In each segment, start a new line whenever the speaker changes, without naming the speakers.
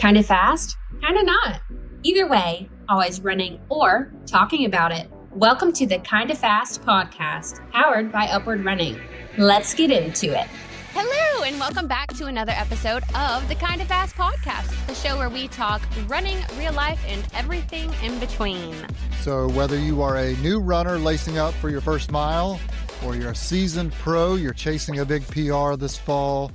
Kind of fast, kind of not. Either way, always running or talking about it. Welcome to the Kind of Fast podcast, powered by Upward Running. Let's get into it.
Hello, and welcome back to another episode of the Kind of Fast podcast, the show where we talk running, real life, and everything in between.
So whether you are a new runner lacing up for your first mile, or you're a seasoned pro, you're chasing a big PR this fall,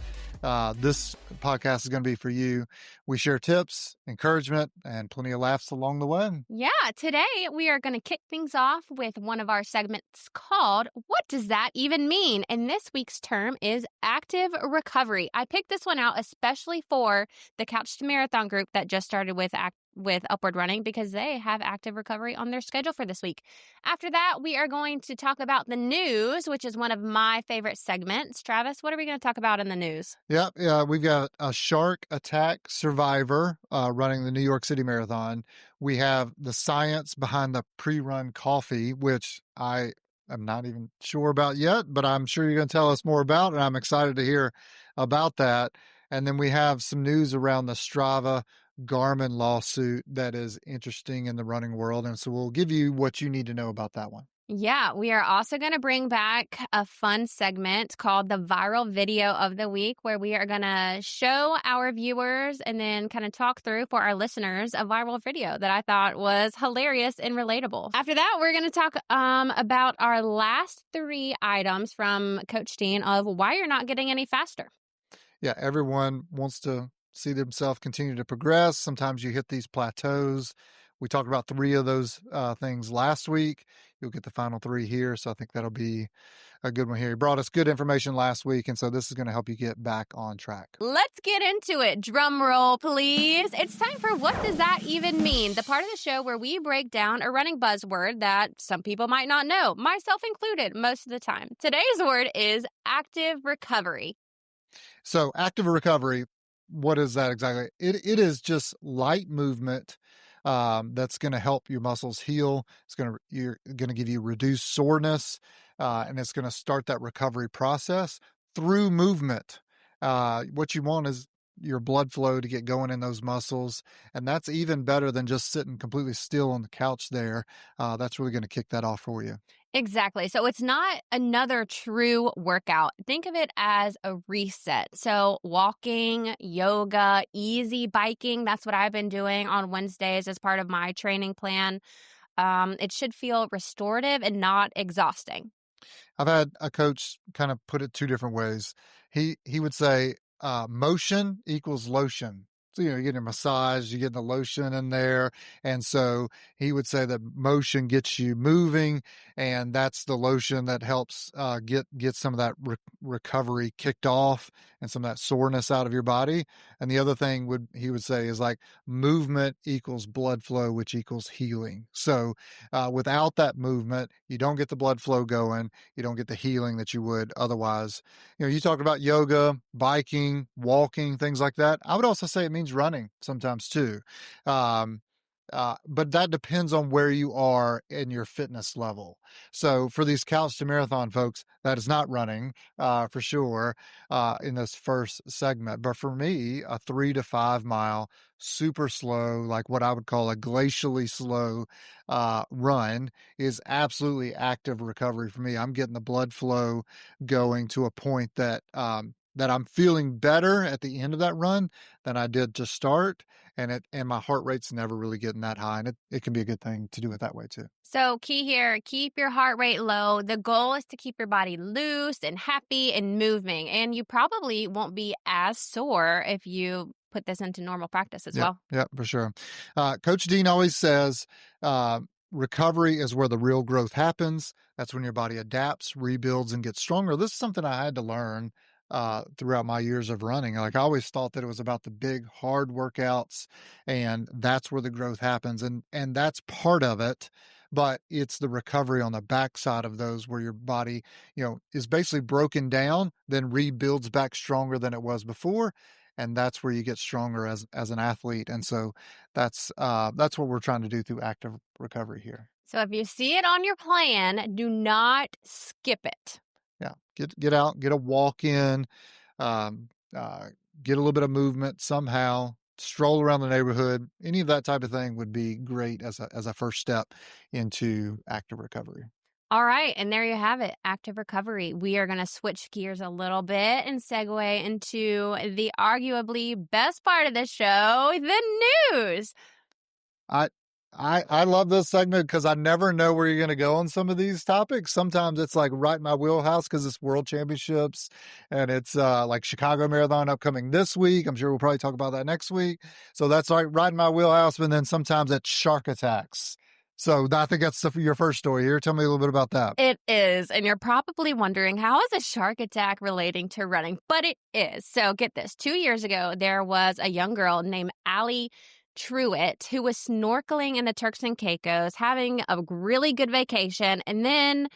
this podcast is going to be for you. We share tips, encouragement, and plenty of laughs along the way.
Yeah, today we are going to kick things off with one of our segments called What Does That Even Mean? And this week's term is active recovery. I picked this one out especially for the Couch to Marathon group that just started with Upward Running because they have active recovery on their schedule for this week. After that, we are going to talk about the news, which is one of my favorite segments. Travis, what are we going to talk about in the news?
Yeah, we've got a shark attack survivor running the New York City Marathon. We have the science behind the pre-run coffee, which I am not even sure about yet, but I'm sure you're going to tell us more about, and I'm excited to hear about that. And then we have some news around the Strava Garmin lawsuit that is interesting in the running world. And so we'll give you what you need to know about that one.
Yeah, we are also going to bring back a fun segment called the viral video of the week, where we are going to show our viewers and then kind of talk through for our listeners a viral video that I thought was hilarious and relatable. After that, we're going to talk about our last three items from Coach Dean of why you're not getting any faster.
Yeah, everyone wants to see themselves continue to progress. Sometimes you hit these plateaus. We talked about three of those things last week. You'll get the final three here. So I think that'll be a good one here. He brought us good information last week. And so this is going to help you get back on track.
Let's get into it. Drum roll, please. It's time for What Does That Even Mean? The part of the show where we break down a running buzzword that some people might not know, myself included, most of the time. Today's word is active recovery.
So active recovery, what is that exactly? It is just light movement that's going to help your muscles heal. You're going to give you reduced soreness, and it's going to start that recovery process through movement. What you want is your blood flow to get going in those muscles, and that's even better than just sitting completely still on the couch there. That's really going to kick that off for you.
Exactly. So it's not another true workout. Think of it as a reset. So walking, yoga, easy biking, that's what I've been doing on Wednesdays as part of my training plan. It should feel restorative and not exhausting.
I've had a coach kind of put it two different ways. He would say motion equals lotion. So, you're getting a massage, you're getting the lotion in there. And so he would say that motion gets you moving, and that's the lotion that helps get some of that recovery kicked off and some of that soreness out of your body. And the other thing he would say is like movement equals blood flow, which equals healing. So without that movement, you don't get the blood flow going. You don't get the healing that you would otherwise. You talked about yoga, biking, walking, things like that. I would also say it means running sometimes too. But that depends on where you are in your fitness level. So for these Couch to Marathon folks, that is not running for sure in this first segment. But for me, a 3 to 5 mile, super slow, like what I would call a glacially slow run is absolutely active recovery for me. I'm getting the blood flow going to a point that I'm feeling better at the end of that run than I did to start. And my heart rate's never really getting that high. And it can be a good thing to do it that way too.
So key here, keep your heart rate low. The goal is to keep your body loose and happy and moving. And you probably won't be as sore if you put this into normal practice as well.
Yeah, for sure. Coach Dean always says, recovery is where the real growth happens. That's when your body adapts, rebuilds, and gets stronger. This is something I had to learn throughout my years of running. Like I always thought that it was about the big hard workouts, and that's where the growth happens. And that's part of it, but it's the recovery on the backside of those where your body, is basically broken down, then rebuilds back stronger than it was before. And that's where you get stronger as an athlete. And so that's what we're trying to do through active recovery here.
So if you see it on your plan, do not skip it.
Yeah. Get out, get a walk in, get a little bit of movement somehow, stroll around the neighborhood, any of that type of thing would be great as a first step into active recovery.
All right, and there you have it, active recovery. We are going to switch gears a little bit and segue into the arguably best part of the show, the news.
I love this segment because I never know where you're going to go on some of these topics. Sometimes it's like right in my wheelhouse because it's World Championships and it's like Chicago Marathon upcoming this week. I'm sure we'll probably talk about that next week. So that's like right in my wheelhouse. But then sometimes it's shark attacks. So I think that's your first story here. Tell me a little bit about that.
It is. And you're probably wondering, how is a shark attack relating to running? But it is. So get this. 2 years ago, there was a young girl named Allie Truitt who was snorkeling in the Turks and Caicos, having a really good vacation. And then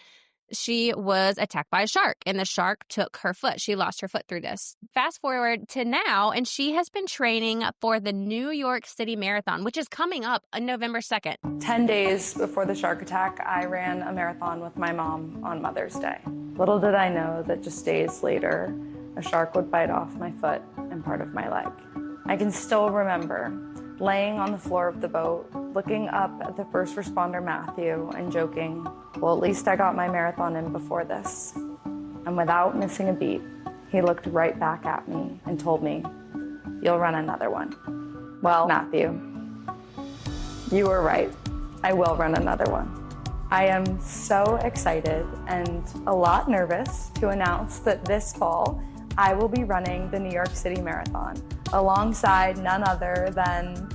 she was attacked by a shark, and the shark took her foot. She lost her foot through this. Fast forward to now, and she has been training for the New York City Marathon, which is coming up on November 2nd.
10 days before the shark attack, I ran a marathon with my mom on Mother's Day. Little did I know that just days later, a shark would bite off my foot and part of my leg. I can still remember laying on the floor of the boat, looking up at the first responder, Matthew, and joking, well, at least I got my marathon in before this. And without missing a beat, he looked right back at me and told me, you'll run another one. Well, Matthew, you were right. I will run another one. I am so excited and a lot nervous to announce that this fall, I will be running the New York City Marathon alongside none other than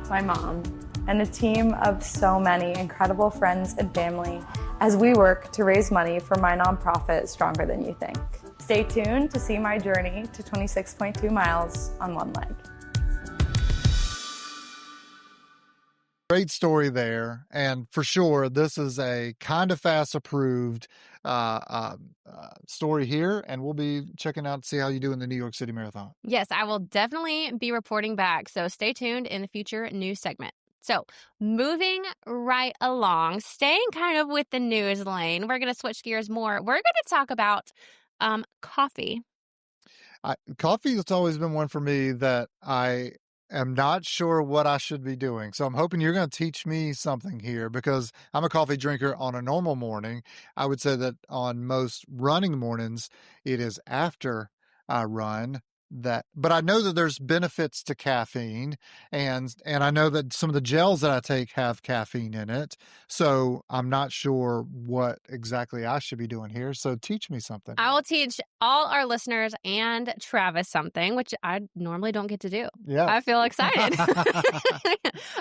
my mom and a team of so many incredible friends and family as we work to raise money for my nonprofit, Stronger Than You Think. Stay tuned to see my journey to 26.2 miles on one leg.
Great story there. And for sure, this is a Kind of Fast approved story here. And we'll be checking out to see how you do in the New York City Marathon.
Yes, I will definitely be reporting back. So stay tuned in the future news segment. So moving right along, staying kind of with the news lane, we're going to switch gears more. We're going to talk about coffee.
Coffee has always been one for me that I am not sure what I should be doing. So I'm hoping you're going to teach me something here because I'm a coffee drinker on a normal morning. I would say that on most running mornings, it is after I run but I know that there's benefits to caffeine and I know that some of the gels that I take have caffeine in it. So I'm not sure what exactly I should be doing here. So teach me something.
I will teach all our listeners and Travis something, which I normally don't get to do.
Yeah.
I feel excited.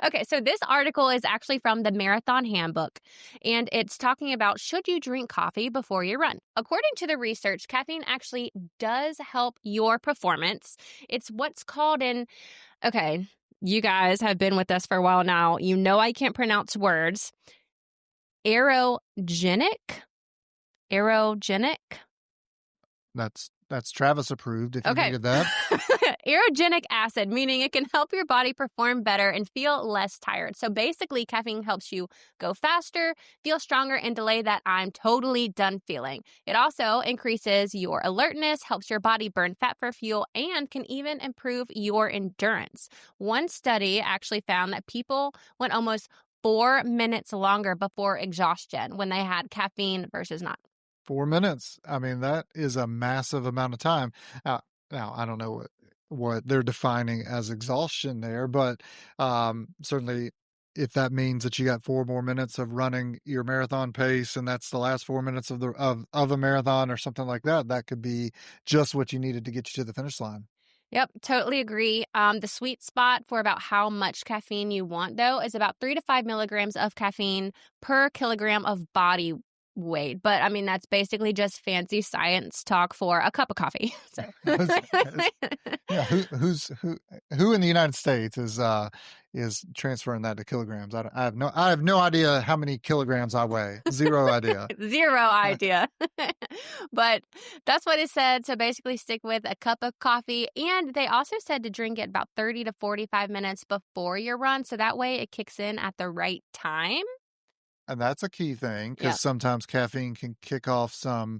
Okay, so this article is actually from the Marathon Handbook, and it's talking about should you drink coffee before you run. According to the research, caffeine actually does help your performance. It's what's called okay, you guys have been with us for a while now. You know I can't pronounce words. Aerogenic?
That's Travis approved if you needed that.
Aerogenic acid, meaning it can help your body perform better and feel less tired. So basically, caffeine helps you go faster, feel stronger, and delay that I'm totally done feeling. It also increases your alertness, helps your body burn fat for fuel, and can even improve your endurance. One study actually found that people went almost 4 minutes longer before exhaustion when they had caffeine versus not.
4 minutes. I mean, that is a massive amount of time. Now I don't know what they're defining as exhaustion there, but certainly if that means that you got 4 more minutes of running your marathon pace and that's the last 4 minutes of a marathon or something like that, that could be just what you needed to get you to the finish line.
Yep, totally agree. The sweet spot for about how much caffeine you want, though, is about 3 to 5 milligrams of caffeine per kilogram of body weight. But I mean, that's basically just fancy science talk for a cup of coffee. So.
Yeah, who in the United States is transferring that to kilograms? I have no idea how many kilograms I weigh. Zero idea.
Zero idea. But that's what it said. So basically stick with a cup of coffee. And they also said to drink it about 30 to 45 minutes before your run. So that way it kicks in at the right time.
And that's a key thing because sometimes caffeine can kick off some,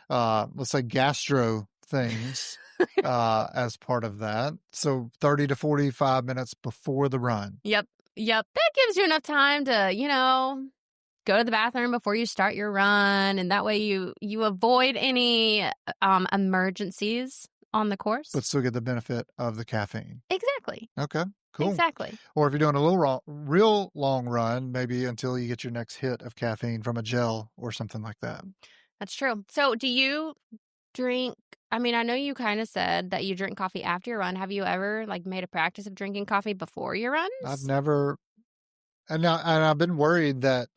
let's say, gastro things as part of that. So 30 to 45 minutes before the run.
Yep. That gives you enough time to, go to the bathroom before you start your run, and that way you avoid any emergencies on the course.
But still get the benefit of the caffeine.
Exactly.
Okay, cool.
Exactly.
Or if you're doing a real long run, maybe until you get your next hit of caffeine from a gel or something like that.
That's true. So do you drink, I know you kind of said that you drink coffee after your run. Have you ever made a practice of drinking coffee before your runs?
I've never, and I've been worried that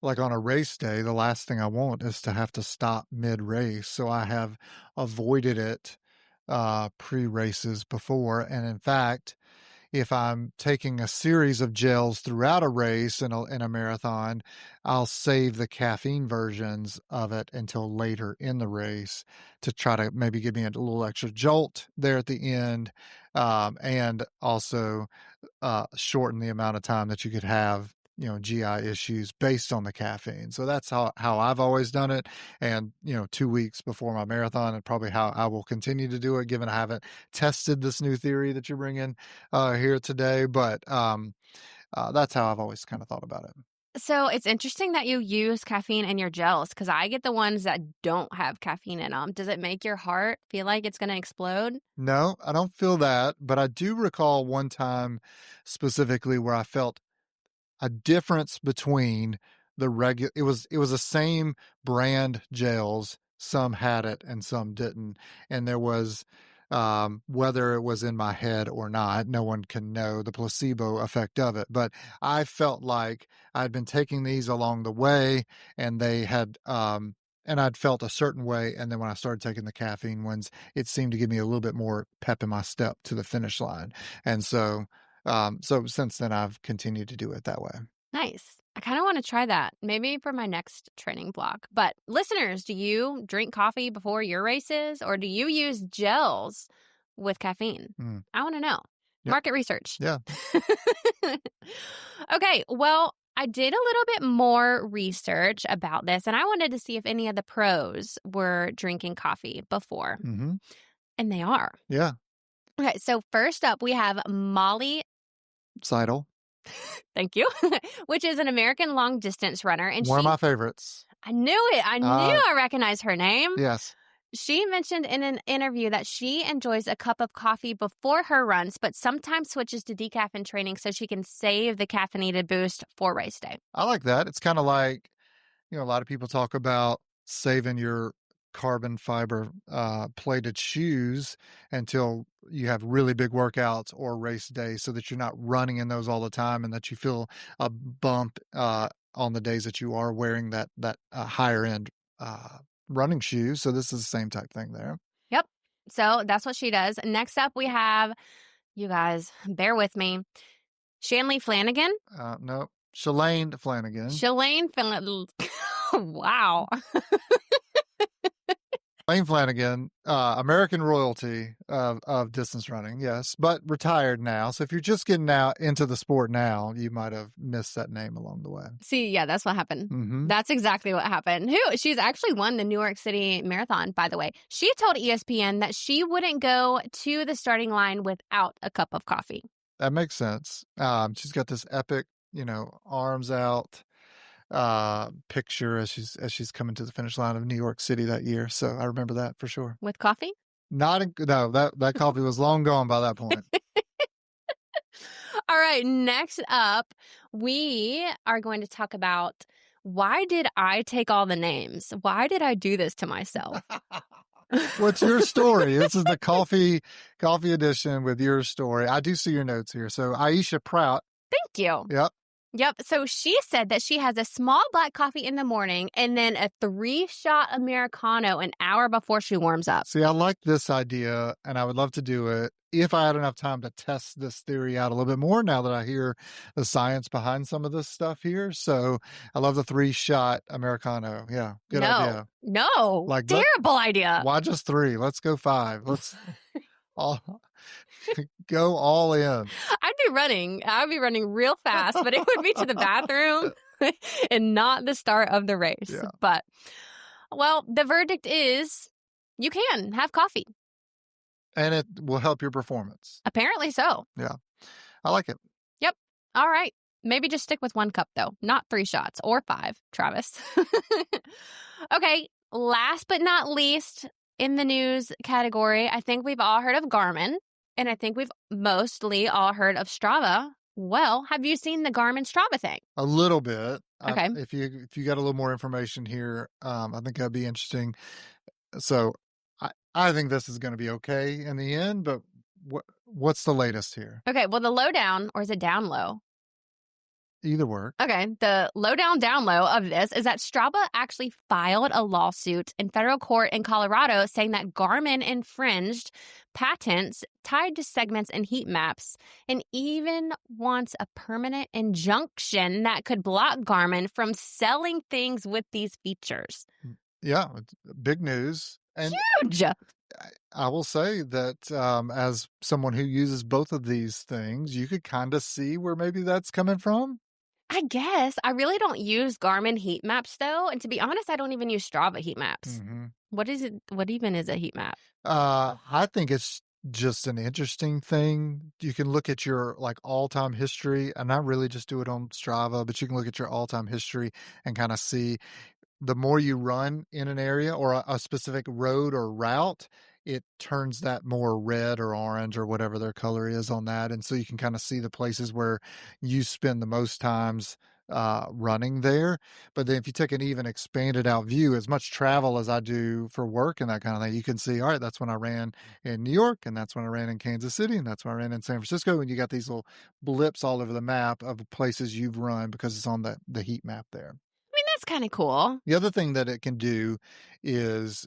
on a race day, the last thing I want is to have to stop mid-race. So I have avoided it pre-races before. And in fact, if I'm taking a series of gels throughout a race in a marathon, I'll save the caffeine versions of it until later in the race to try to maybe give me a little extra jolt there at the end, and also shorten the amount of time that you could have GI issues based on the caffeine. So that's how I've always done it. And, 2 weeks before my marathon, and probably how I will continue to do it, given I haven't tested this new theory that you're bringing here today. But that's how I've always kind of thought about it.
So it's interesting that you use caffeine in your gels, because I get the ones that don't have caffeine in them. Does it make your heart feel like it's going to explode?
No, I don't feel that. But I do recall one time specifically where I felt a difference between it was the same brand gels. Some had it and some didn't. And there was, whether it was in my head or not, no one can know the placebo effect of it. But I felt like I'd been taking these along the way, and they had, and I'd felt a certain way. And then when I started taking the caffeine ones, it seemed to give me a little bit more pep in my step to the finish line. And so since then, I've continued to do it that way.
Nice. I kind of want to try that, maybe for my next training block. But listeners, do you drink coffee before your races, or do you use gels with caffeine? I want to know. Yep. Market research.
Yeah.
Okay, well, I did a little bit more research about this, and I wanted to see if any of the pros were drinking coffee before.
Mm-hmm.
And they are.
Yeah.
Okay, so first up, we have Molly
Seidel.
Thank you. Which is an American long distance runner. And
one of my favorites.
I knew it. I knew I recognized her name.
Yes.
She mentioned in an interview that she enjoys a cup of coffee before her runs, but sometimes switches to decaf in training so she can save the caffeinated boost for race day.
I like that. It's kind of like, a lot of people talk about saving your carbon fiber plated shoes until you have really big workouts or race days, so that you're not running in those all the time, and that you feel a bump on the days that you are wearing that higher end running shoes. So this is the same type thing there.
Yep. So that's what she does. Next up, we have, you guys, bear with me, Shanley Flanagan.
No, Shalane Flanagan.
Shalane Flanagan. Wow.
Lane Flanagan, American royalty of distance running, yes, but retired now. So if you're just getting out into the sport now, you might have missed that name along the way.
See, yeah, that's what happened.
Mm-hmm.
That's exactly what happened. She's actually won the New York City Marathon, by the way. She told ESPN that she wouldn't go to the starting line without a cup of coffee.
That makes sense. She's got this epic, arms out picture as she's coming to the finish line of New York City that year. So I remember that for sure.
With coffee?
No, that coffee was long gone by that point.
All right, next up, we are going to talk about, why did I take all the names? Why did I do this to myself?
What's your story? This is the coffee edition with your story. I do see your notes here. So Aisha Prout.
Thank you. Yep. So she said that she has a small black coffee in the morning and then a 3-shot Americano an hour before she warms up.
See, I like this idea, and I would love to do it if I had enough time to test this theory out a little bit more now that I hear the science behind some of this stuff here. So I love the 3-shot Americano. Yeah, good idea.
No, terrible idea.
Why just 3? Let's go 5. Let's go all in.
I'd be running real fast, but it would be to the bathroom and not the start of the race.
Yeah.
But, well, the verdict is You can have coffee.
And it will help your performance.
Apparently so.
Yeah. I like it.
Yep. All right. Maybe just stick with 1 cup, though, not 3 shots or 5, Travis. Okay. Last but not least in the news category, I think we've all heard of Garmin, and I think we've mostly all heard of Strava. Well, have you seen the Garmin Strava thing?
A little bit.
Okay.
If you got a little more information here, I think that'd be interesting. So I think this is going to be okay in the end, but what's the latest here?
Okay. Well, the lowdown, or is it down low?
Either work.
Okay. The lowdown down low of this is that Strava actually filed a lawsuit in federal court in Colorado saying that Garmin infringed patents tied to segments and heat maps, and even wants a permanent injunction that could block Garmin from selling things with these features.
Yeah, it's big news. And
Huge.
I will say that as someone who uses both of these things, you could kind of see where maybe that's coming from.
I guess. I really don't use Garmin heat maps, though. And to be honest, I don't even use Strava heat maps.
Mm-hmm.
What is it? What even is a heat map?
I think it's just an interesting thing. You can look at your like all-time history, and I really just do it on Strava, but you can look at your all-time history and kind of see the more you run in an area or a specific road or route, it turns that more red or orange or whatever their color is on that. And so you can kind of see the places where you spend the most times running there. But then if you take an even expanded out view, as much travel as I do for work and that kind of thing, you can see, all right, that's when I ran in New York, and that's when I ran in Kansas City, and that's when I ran in San Francisco. And you got these little blips all over the map of places you've run because it's on the heat map there.
I mean, that's kind of cool.
The other thing that it can do is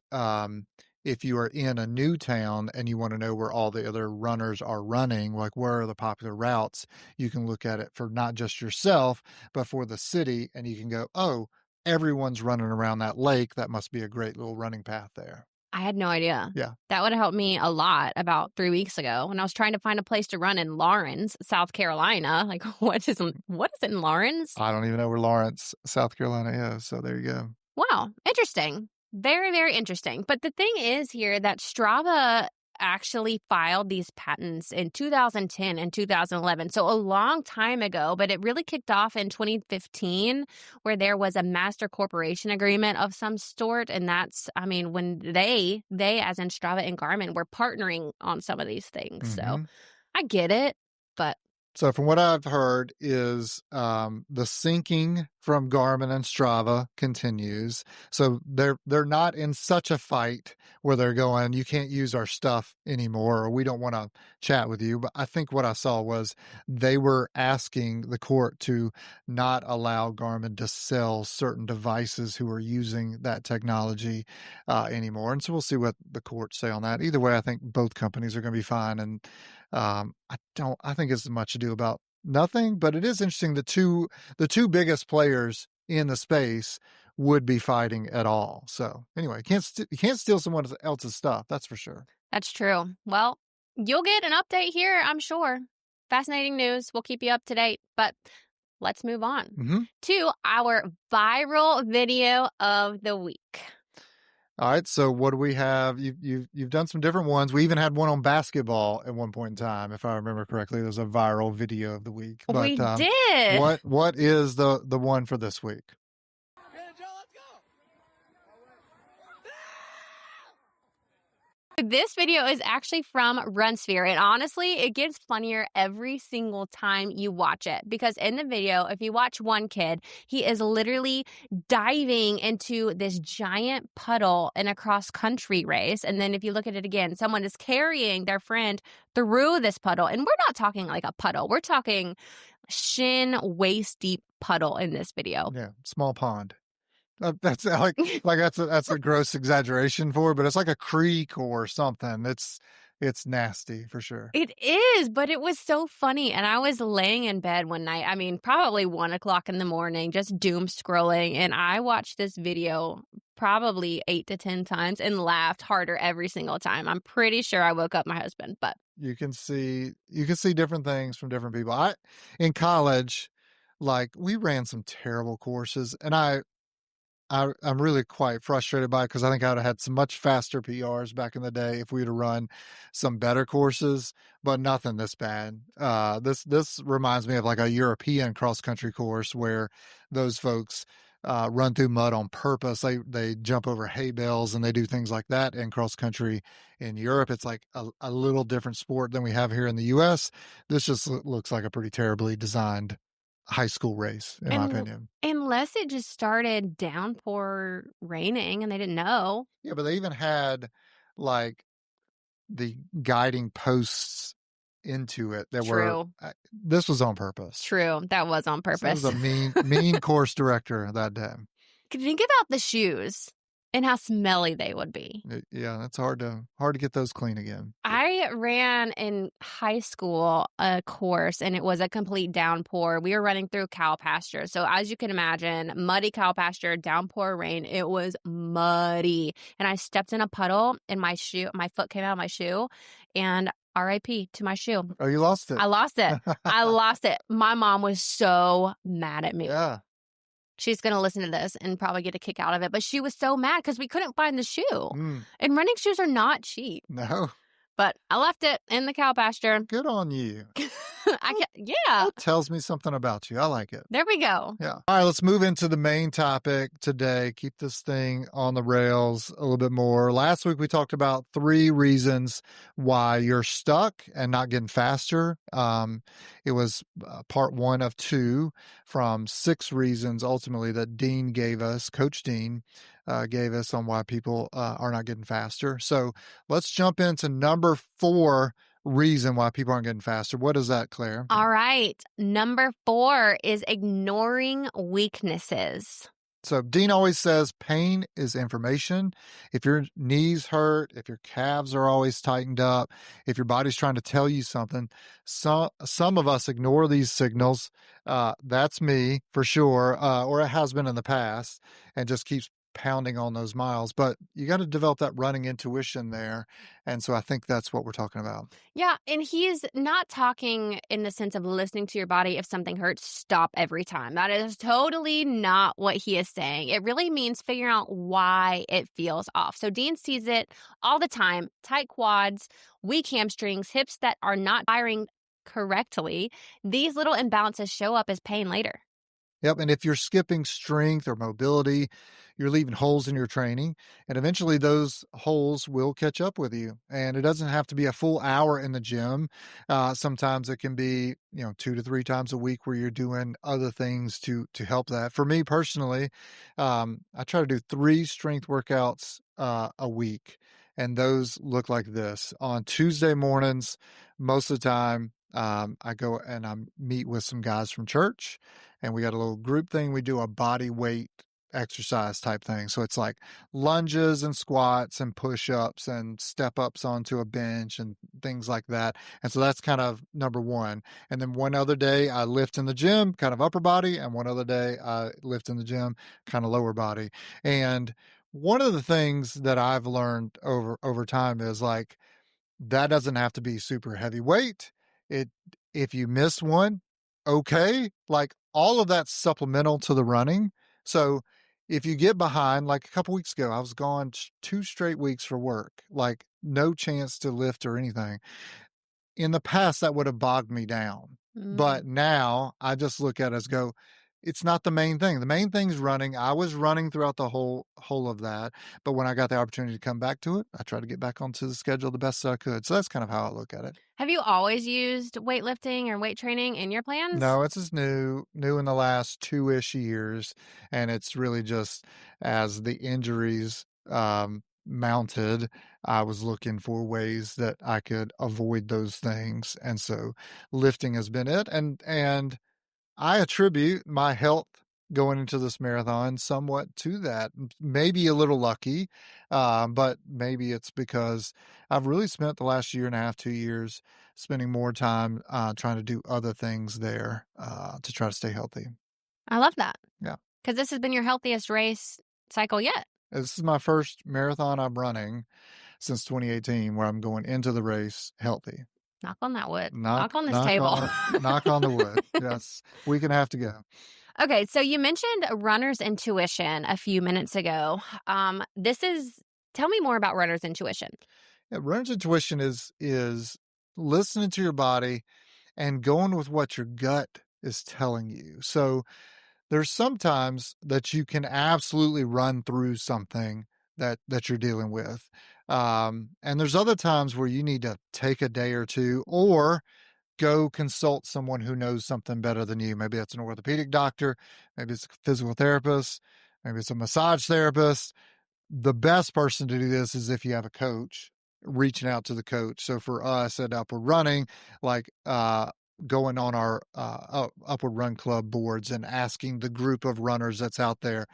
if you are in a new town and you want to know where all the other runners are running, like where are the popular routes, you can look at it for not just yourself, but for the city. And you can go, oh, everyone's running around that lake. That must be a great little running path there.
I had no idea.
Yeah.
That would have helped me a lot about 3 weeks ago when I was trying to find a place to run in Lawrence, South Carolina. Like, what is in Lawrence?
I don't even know where Lawrence, South Carolina is. So there you go.
Wow. Interesting. Very, very interesting. But the thing is here that Strava actually filed these patents in 2010 and 2011. So a long time ago, but it really kicked off in 2015 where there was a master corporation agreement of some sort. And that's, I mean, when they as in Strava and Garmin were partnering on some of these things.
Mm-hmm.
So I get it, but
so from what I've heard is the syncing from Garmin and Strava continues. So they're not in such a fight where they're going, you can't use our stuff anymore, or we don't want to chat with you. But I think what I saw was they were asking the court to not allow Garmin to sell certain devices who are using that technology anymore. And so we'll see what the courts say on that. Either way, I think both companies are going to be fine. And I think it's much ado about nothing, but it is interesting. The two biggest players in the space would be fighting at all. So anyway, you can't steal someone else's stuff. That's for sure.
That's true. Well, you'll get an update here, I'm sure. Fascinating news. We'll keep you up to date, but let's move on to our viral video of the week.
All right, so what do we have? You've done some different ones. We even had one on basketball at one point in time, if I remember correctly. There's a viral video of the week. But,
we did.
What is the one for this week?
This video is actually from Runnsphere, and honestly, it gets funnier every single time you watch it, because in the video, if you watch one kid, he is literally diving into this giant puddle in a cross-country race, and then if you look at it again, someone is carrying their friend through this puddle, and we're not talking like a puddle. We're talking shin, waist-deep puddle in this video.
Yeah, small pond. That's like that's a gross exaggeration for it, but it's like a creek or something. It's nasty for sure.
It is, but it was so funny. And I was laying in bed one night, I mean, probably 1 o'clock in the morning, just doom scrolling. And I watched this video probably 8 to 10 times and laughed harder every single time. I'm pretty sure I woke up my husband, but
you can see different things from different people. In college, like we ran some terrible courses, and I'm really quite frustrated by it because I think I would have had some much faster PRs back in the day if we'd have run some better courses, but nothing this bad. This reminds me of like a European cross country course where those folks run through mud on purpose. They jump over hay bales and they do things like that in cross country. In Europe, it's like a little different sport than we have here in the U.S. This just looks like a pretty terribly designed high school race, in my opinion.
Unless it just started downpour raining and they didn't know.
Yeah, but they even had like the guiding posts into it that were.
True.
This was on purpose.
True. That was on
So that
purpose.
was a mean course director that day.
Think about the shoes and how smelly they would be.
Yeah, it's hard to get those clean again.
I ran in high school a course and it was a complete downpour. We were running through cow pasture. So as you can imagine, muddy cow pasture, downpour rain, it was muddy. And I stepped in a puddle and my foot came out of my shoe, and RIP to my shoe.
Oh, you lost it.
I lost it. I lost it. My mom was so mad at me.
Yeah.
She's going to listen to this and probably get a kick out of it. But she was so mad because we couldn't find the shoe. And running shoes are not cheap.
No.
But I left it in the cow pasture.
Good on you.
Yeah.
That tells me something about you. I like it.
There we go.
Yeah. All right, let's move into the main topic today. Keep this thing on the rails a little bit more. Last week, we talked about 3 reasons why you're stuck and not getting faster. It was part 1 of 2 from 6 reasons ultimately that Dean gave us, Coach Dean gave us on why people are not getting faster. So let's jump into number 4 reason why people aren't getting faster. What is that, Claire?
All right. Number 4 is ignoring weaknesses.
So Dean always says pain is information. If your knees hurt, if your calves are always tightened up, if your body's trying to tell you something, some of us ignore these signals. That's me for sure, or it has been in the past, and just keeps pounding on those miles. But you got to develop that running intuition there. And so I think that's what we're talking about.
Yeah. And he's not talking in the sense of listening to your body. If something hurts, stop every time. That is totally not what he is saying. It really means figuring out why it feels off. So Dean sees it all the time: tight quads, weak hamstrings, hips that are not firing correctly. These little imbalances show up as pain later.
Yep. And if you're skipping strength or mobility, you're leaving holes in your training, and eventually those holes will catch up with you. And it doesn't have to be a full hour in the gym. Sometimes it can be, 2 to 3 times a week where you're doing other things to help that. For me personally, I try to do 3 strength workouts a week, and those look like this. On Tuesday mornings, most of the time, I go and I meet with some guys from church, and we got a little group thing. We do a body weight exercise type thing. So it's like lunges and squats and push-ups and step-ups onto a bench and things like that. And so that's kind of number 1. And then one other day I lift in the gym, kind of upper body, and one other day I lift in the gym, kind of lower body. And one of the things that I've learned over time is like, that doesn't have to be super heavy weight. If you miss one, okay, like all of that's supplemental to the running. So if you get behind, like a couple weeks ago, I was gone 2 straight weeks for work, like no chance to lift or anything. In the past, that would have bogged me down. But now I just look at it as go, it's not the main thing. The main thing's running. I was running throughout the whole of that. But when I got the opportunity to come back to it, I tried to get back onto the schedule the best that I could. So that's kind of how I look at it.
Have you always used weightlifting or weight training in your plans?
No, it's just new in the last 2-ish years. And it's really just as the injuries mounted, I was looking for ways that I could avoid those things. And so lifting has been it. And I attribute my health going into this marathon somewhat to that. Maybe a little lucky, but maybe it's because I've really spent the last 1.5, 2 years spending more time trying to do other things there to try to stay healthy.
I love that.
Yeah.
Because this has been your healthiest race cycle yet.
This is my first marathon I'm running since 2018 where I'm going into the race healthy.
Knock on that wood. Knock on this table.
Knock on the wood. Yes. Week and a half to go.
Okay, so you mentioned runner's intuition a few minutes ago. Tell me more about runner's intuition.
Yeah, runner's intuition is listening to your body and going with what your gut is telling you. So there's sometimes that you can absolutely run through something that you're dealing with. And there's other times where you need to take a day or two or go consult someone who knows something better than you. Maybe it's an orthopedic doctor, maybe it's a physical therapist, maybe it's a massage therapist. The best person to do this is if you have a coach, reaching out to the coach. So for us at Upward Running, like going on our Upward Run Club boards and asking the group of runners that's out there,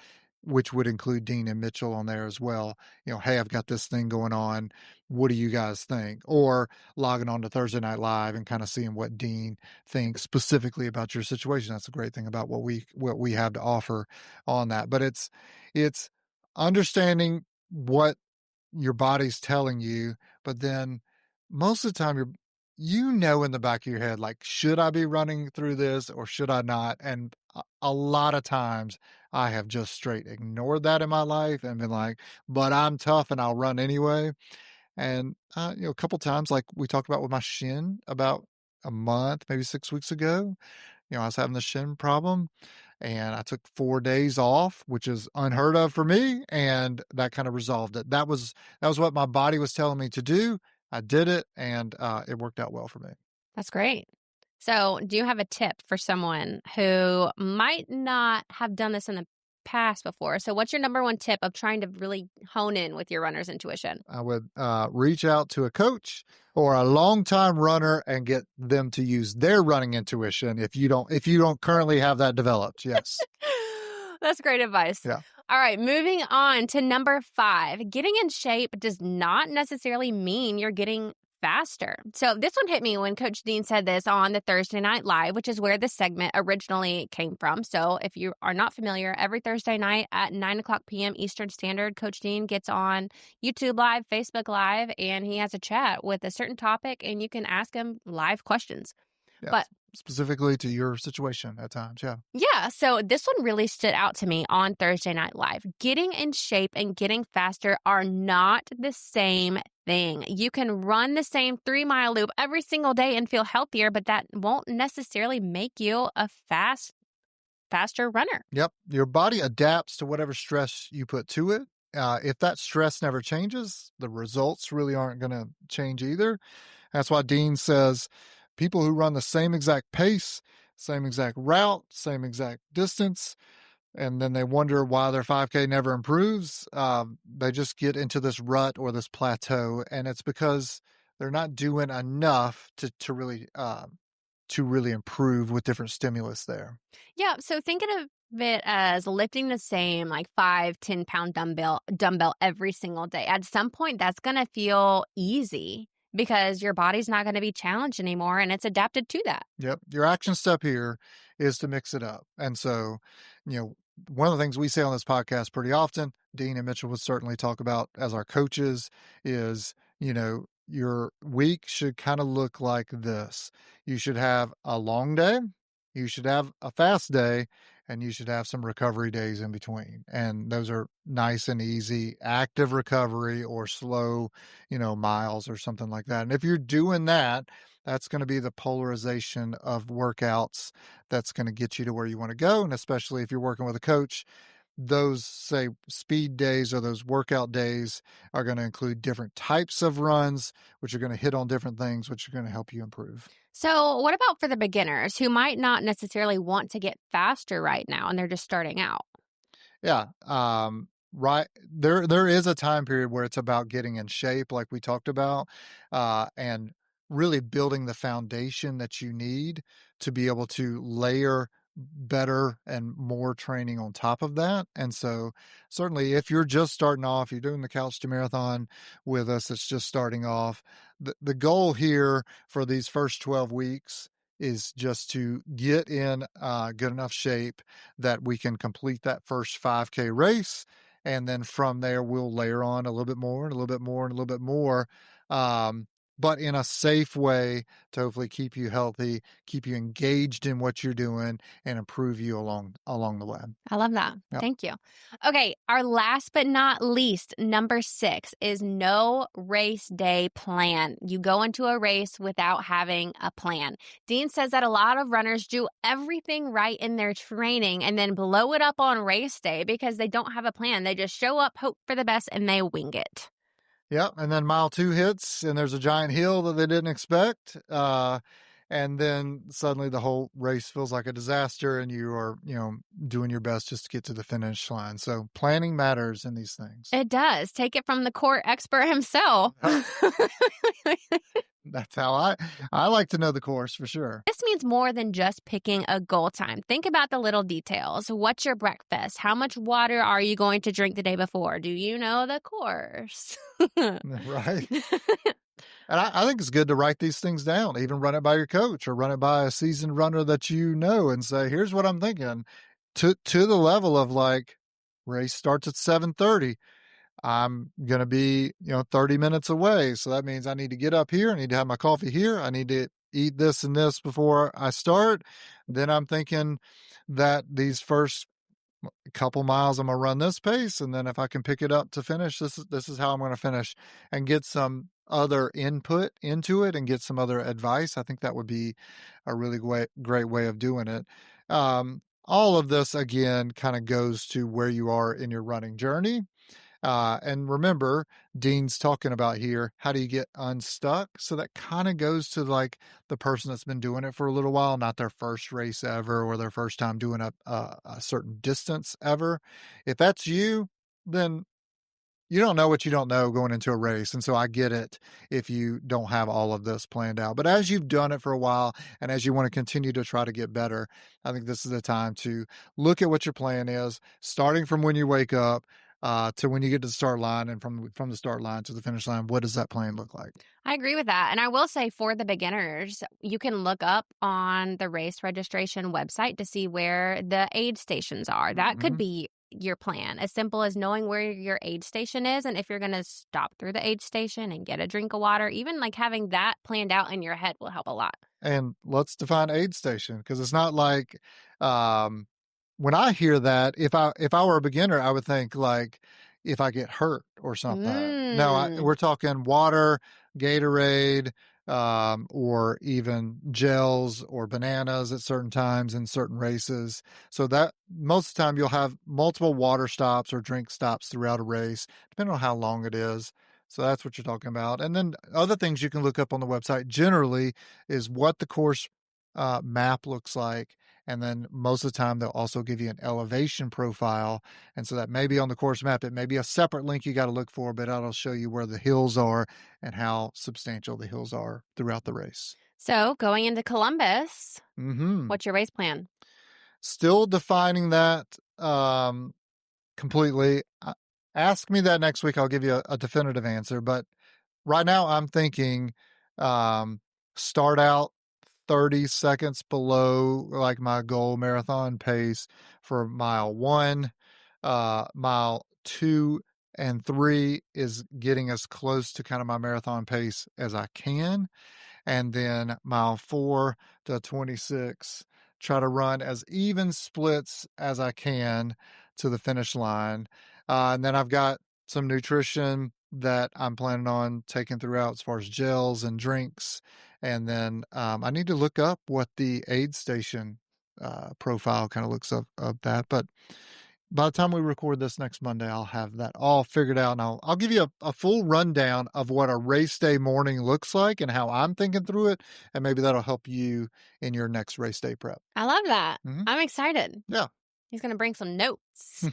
which would include Dean and Mitchell on there as well. Hey, I've got this thing going on. What do you guys think? Or logging on to Thursday Night Live and kind of seeing what Dean thinks specifically about your situation. That's a great thing about what we have to offer on that. But it's understanding what your body's telling you, but then most of the time in the back of your head, like, should I be running through this or should I not? And a lot of times I have just straight ignored that in my life and been like, but I'm tough and I'll run anyway. And, a couple times, like we talked about with my shin about a month, maybe 6 weeks ago, I was having the shin problem and I took 4 days off, which is unheard of for me, and that kind of resolved it. That was what my body was telling me to do. I did it, and it worked out well for me.
That's great. So, do you have a tip for someone who might not have done this in the past before? So, what's your number one tip of trying to really hone in with your runner's intuition?
I would reach out to a coach or a longtime runner and get them to use their running intuition if you don't currently have that developed. Yes.
That's great advice.
Yeah.
All right, moving on to number 5. Getting in shape does not necessarily mean you're getting faster. So this one hit me when Coach Dean said this on the Thursday Night Live, which is where the segment originally came from. So if you are not familiar, every Thursday night at 9:00 p.m. Eastern Standard, Coach Dean gets on YouTube Live, Facebook Live, and he has a chat with a certain topic, and you can ask him live questions.
Yeah.
But
specifically to your situation at times. Yeah.
yeah, so this one really stood out to me on Thursday Night Live. Getting in shape and getting faster are not the same thing. You can run the same 3-mile loop every single day and feel healthier, but that won't necessarily make you a faster runner.
Yep. Your body adapts to whatever stress you put to it. If that stress never changes, the results really aren't going to change either. That's why Dean says people who run the same exact pace, same exact route, same exact distance, and then they wonder why their 5K never improves, they just get into this rut or this plateau, and it's because they're not doing enough to really improve with different stimulus there.
Yeah, so thinking of it as lifting the same like 5-10 pound dumbbell every single day. At some point, that's going to feel easy because your body's not going to be challenged anymore and it's adapted to that.
Yep. Your action step here is to mix it up. And so, one of the things we say on this podcast pretty often, Dean and Mitchell would certainly talk about as our coaches is, your week should kind of look like this. You should have a long day, you should have a fast day, and you should have some recovery days in between. And those are nice and easy, active recovery or slow, miles or something like that. And if you're doing that, that's going to be the polarization of workouts that's going to get you to where you want to go. And especially if you're working with a coach, those, say, speed days or those workout days are going to include different types of runs, which are going to hit on different things, which are going to help you improve.
So, what about for the beginners who might not necessarily want to get faster right now and they're just starting out?
Yeah. Right. There is a time period where it's about getting in shape, like we talked about, and really building the foundation that you need to be able to layer better and more training on top of that. And so certainly if you're just starting off, you're doing the Couch to Marathon with us, it's just starting off. The goal here for these first 12 weeks is just to get in good enough shape that we can complete that first 5K race. And then from there, we'll layer on a little bit more and a little bit more and a little bit more. but in a safe way to hopefully keep you healthy, keep you engaged in what you're doing, and improve you along the way.
I love that.
Yep.
Thank you. Okay, our last but not least, number 6 is no race day plan. You go into a race without having a plan. Dean says that a lot of runners do everything right in their training and then blow it up on race day because they don't have a plan. They just show up, hope for the best, and they wing it.
Yep, and then mile 2 hits, and there's a giant hill that they didn't expect, and then suddenly the whole race feels like a disaster, and you are, doing your best just to get to the finish line. So planning matters in these things.
It does. Take it from the court expert himself.
That's how I like to know the course for sure.
This means more than just picking a goal time. Think about the little details. What's your breakfast? How much water are you going to drink the day before? Do you know the course?
Right. And I think it's good to write these things down, even run it by your coach or run it by a seasoned runner that you know and say, here's what I'm thinking, to the level of like, race starts at 7:30. I'm going to be, 30 minutes away. So that means I need to get up here. I need to have my coffee here. I need to eat this and this before I start. Then I'm thinking that these first couple miles, I'm going to run this pace. And then if I can pick it up to finish, this is how I'm going to finish, and get some other input into it and get some other advice. I think that would be a really great way of doing it. All of this, again, kind of goes to where you are in your running journey. And remember, Dean's talking about here, how do you get unstuck? So that kind of goes to like the person that's been doing it for a little while, not their first race ever or their first time doing a certain distance ever. If that's you, then you don't know what you don't know going into a race. And so I get it if you don't have all of this planned out. But as you've done it for a while and as you want to continue to try to get better, I think this is the time to look at what your plan is, starting from when you wake up to when you get to the start line, and from the start line to the finish line. What does that plan look like?
I agree with that. And I will say for the beginners, you can look up on the race registration website to see where the aid stations are. That could be your plan, as simple as knowing where your aid station is and if you're going to stop through the aid station and get a drink of water. Even like having that planned out in your head will help a lot.
And let's define aid station, because it's not like when I hear that, if I were a beginner, I would think like if I get hurt or something. No, we're talking water, Gatorade, or even gels or bananas at certain times in certain races. So that most of the time you'll have multiple water stops or drink stops throughout a race, depending on how long it is. So that's what you're talking about. And then other things you can look up on the website generally is what the course map looks like. And then most of the time, they'll also give you an elevation profile. And so that may be on the course map. It may be a separate link you got to look for, but it'll show you where the hills are and how substantial the hills are throughout the race.
So going into Columbus, what's your race plan?
Still defining that completely. Ask me that next week. I'll give you a definitive answer. But right now, I'm thinking start out 30 seconds below like my goal marathon pace for mile 1. Mile 2 and 3 is getting as close to kind of my marathon pace as I can. And then mile 4 to 26, try to run as even splits as I can to the finish line. And then I've got some nutrition that I'm planning on taking throughout as far as gels and drinks. And then I need to look up what the aid station profile kind of looks of that. But by the time we record this next Monday, I'll have that all figured out. And I'll give you a full rundown of what a race day morning looks like and how I'm thinking through it. And maybe that'll help you in your next race day prep.
I love that. I'm excited.
Yeah.
He's going to bring some notes.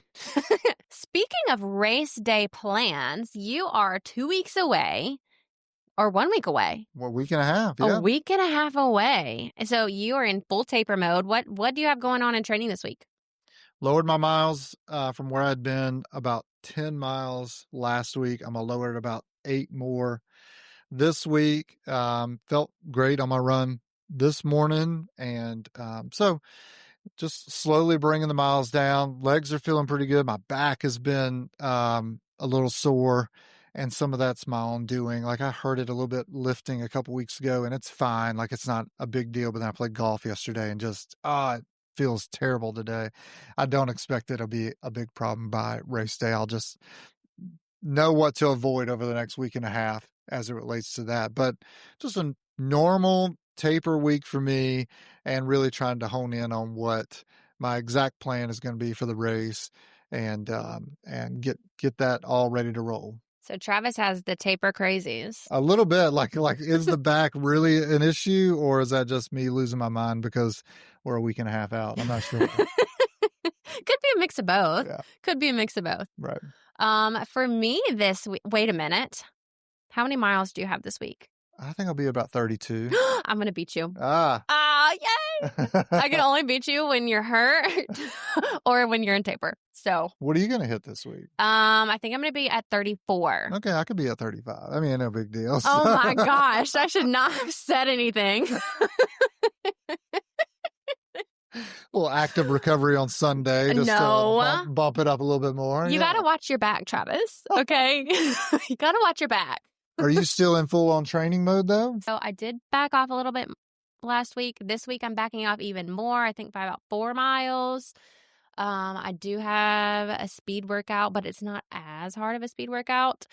Speaking of race day plans, you are 2 weeks away or 1 week away.
Well, a week and a half. Yeah.
A week and a half away. So you are in full taper mode. What do you have going on in training this week?
Lowered my miles from where I'd been about 10 miles last week. I'm going to lower it about 8 more this week. Felt great on my run this morning. And so just slowly bringing the miles down. Legs are feeling pretty good. My back has been a little sore. And some of that's my own doing. Like I hurt it a little bit lifting a couple weeks ago, and it's fine. Like it's not a big deal. But then I played golf yesterday and just, it feels terrible today. I don't expect it'll be a big problem by race day. I'll just know what to avoid over the next week and a half as it relates to that. But just a normal taper week for me, and really trying to hone in on what my exact plan is going to be for the race, and get that all ready to roll.
So Travis has the taper crazies.
A little bit, like is the back really an issue, or is that just me losing my mind because we're a week and a half out? I'm not sure.
Could be a mix of both.
Yeah.
Could be a mix of both.
Right.
For me this week, wait a minute. How many miles do you have this week?
I think I'll be about 32.
I'm going to beat you. Yay! I can only beat you when you're hurt or when you're in taper. So
what are you going to hit this week?
I think I'm going to be at 34.
Okay, I could be at 35. I mean, no big deal.
Oh my gosh, I should not have said anything.
Little active recovery on Sunday. Just to bump it up a little bit more.
You got to watch your back, Travis. Okay? You got to watch your back.
Are you still in full-on training mode, though?
So I did back off a little bit last week. This week, I'm backing off even more. I think by about 4 miles. I do have a speed workout, but it's not as hard of a speed workout.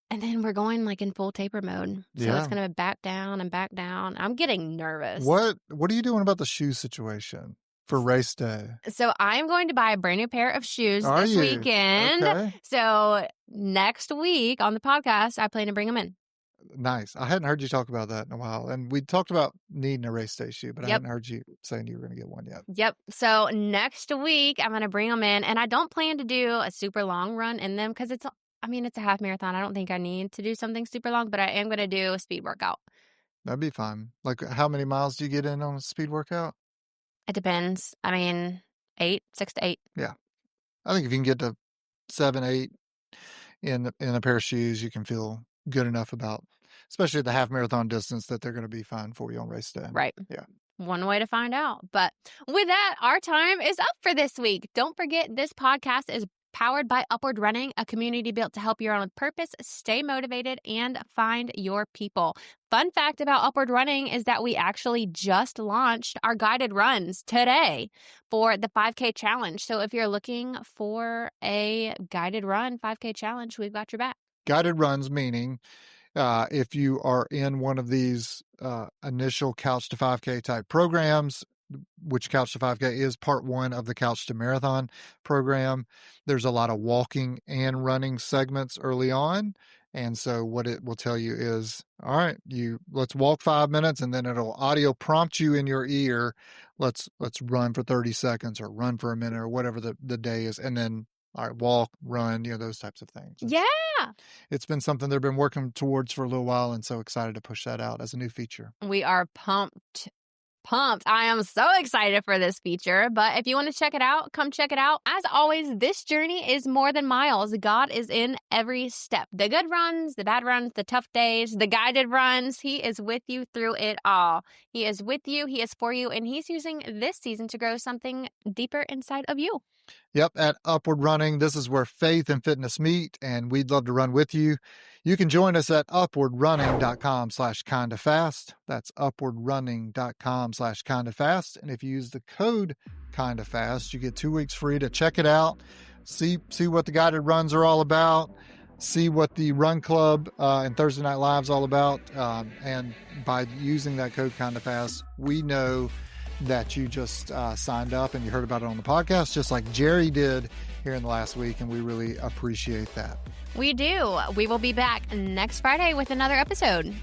And then we're going like in full taper mode. So it's going to back down and back down. I'm getting nervous.
What are you doing about the shoe situation for race day?
So I'm going to buy a brand new pair of shoes this weekend.
Okay.
So next week on the podcast, I plan to bring them in.
Nice. I hadn't heard you talk about that in a while. And we talked about needing a race day shoe, but I hadn't heard you saying you were going to get one yet.
Yep. So next week, I'm going to bring them in. And I don't plan to do a super long run in them because it's a half marathon. I don't think I need to do something super long, but I am going to do a speed workout.
That'd be fun. Like how many miles do you get in on a speed workout?
It depends. I mean, 6 to 8.
Yeah. I think if you can get to 7, 8 in a pair of shoes, you can feel good enough about, especially the half marathon distance, that they're going to be fine for you on race day.
Right.
Yeah.
One way to find out. But with that, our time is up for this week. Don't forget, this podcast is powered by Upward Running, a community built to help you run with purpose, stay motivated, and find your people. Fun fact about Upward Running is that we actually just launched our guided runs today for the 5K challenge. So if you're looking for a guided run 5K challenge, we've got your back.
Guided runs meaning if you are in one of these initial Couch to 5K type programs, which Couch to 5K is part 1 of the Couch to Marathon program. There's a lot of walking and running segments early on. And so what it will tell you is, all right, let's walk 5 minutes, and then it'll audio prompt you in your ear. Let's run for 30 seconds or run for a minute or whatever the day is. And then, all right, walk, run, those types of things.
Yeah.
It's been something they've been working towards for a little while, and so excited to push that out as a new feature.
We are pumped. I am so excited for this feature, but if you want to check it out, come check it out. As always, this journey is more than miles. God is in every step. The good runs, the bad runs, the tough days, the guided runs. He is with you through it all. He is with you. He is for you. And he's using this season to grow something deeper inside of you.
Yep, at Upward Running, this is where faith and fitness meet, and we'd love to run with you. You can join us at upwardrunning.com/kindofast. That's upwardrunning.com/kindofast. And if you use the code kindofast, you get 2 weeks free to check it out, see what the guided runs are all about, see what the Run Club and Thursday Night Live's all about. And by using that code kindofast, we know that you just signed up and you heard about it on the podcast, just like Jerry did here in the last week, and we really appreciate that.
We do. We will be back next Friday with another episode.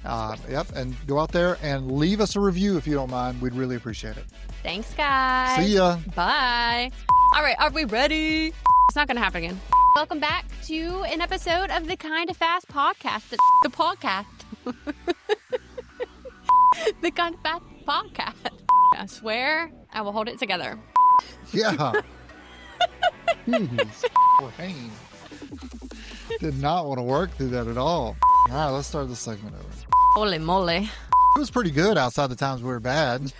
Yep, and go out there and leave us a review if you don't mind. We'd really appreciate it.
Thanks, guys.
See ya.
Bye. All right, are we ready? It's not going to happen again. Welcome back to an episode of the Kind of Fast podcast. The podcast. The Kind of Fast podcast. I swear I will hold it together.
Yeah. Jeez. Brain. Did not want to work through that at all. All right, let's start this segment over.
Holy moly.
It was pretty good outside the times we were bad.